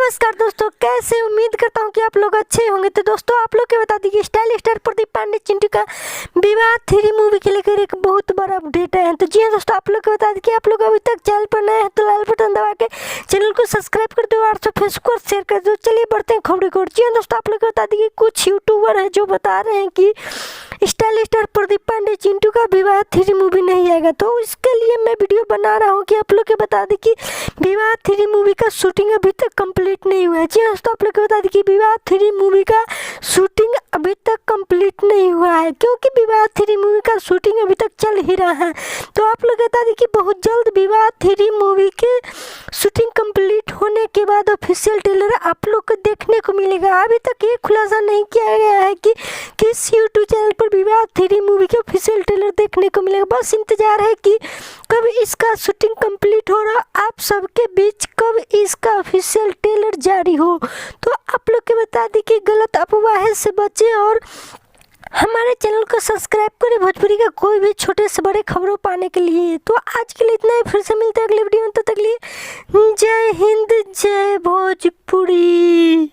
नमस्कार दोस्तों, कैसे उम्मीद करता हूँ कि आप लोग अच्छे होंगे। तो दोस्तों आप लोग के बता दीजिए स्टाइल स्टार प्रदीप पांडे चिंटू का विवाह 3 मूवी के लेकर एक बहुत बड़ा अपडेट है। तो जी हाँ दोस्तों, आप लोग को बता दें कि आप लोग अभी तक चैनल पर नए हैं तो लाल बटन दबा के चैनल को सब्सक्राइब कर दो, व्हाट्सएप फेसबुक और शेयर कर दो। चलिए बढ़ते हैं खबरों को। जी हाँ दोस्तों, आप लोग को बता दें कुछ यूट्यूबर है जो बता रहे हैं कि स्टाइल स्टार प्रदीप पांडे चिंटू का विवाह 3 मूवी नहीं आएगा। तो इसके लिए मैं वीडियो बना रहा हूँ कि आप लोग को बता दें कि विवाह 3 मूवी का शूटिंग अभी तक कंप्लीट नहीं हुआ है। जी दोस्तों, आप लोग को बता दें कि विवाह 3 मूवी का शूटिंग अभी तक कंप्लीट नहीं हुआ है, क्योंकि विवाह 3 मूवी का शूटिंग अभी तक चल ही रहा है। तो आप लोग बता दें कि बहुत जल्द विवाह 3 मूवी के शूटिंग कंप्लीट होने के बाद ऑफिशियल ट्रेलर आप लोग को देखने को मिलेगा। अभी तक ये खुलासा नहीं किया गया है कि किस यूट्यूब चैनल पर विवाह 3 मूवी के ऑफिशियल ट्रेलर देखने को मिलेगा। बस इंतजार है कि कब इसका शूटिंग कंप्लीट हो रहा, आप सबके बीच कब इसका ऑफिशियल ट्रेलर जारी हो। तो आप लोग के बता दें कि गलत अफवाह से बचे और हमारे चैनल को सब्सक्राइब करें भोजपुरी का कोई भी छोटे से बड़े खबरों पाने के लिए। तो आज के लिए इतना ही, फिर से मिलते हैं अगले वीडियो में। तब तक के लिए जय हिंद, जय भोजपुरी।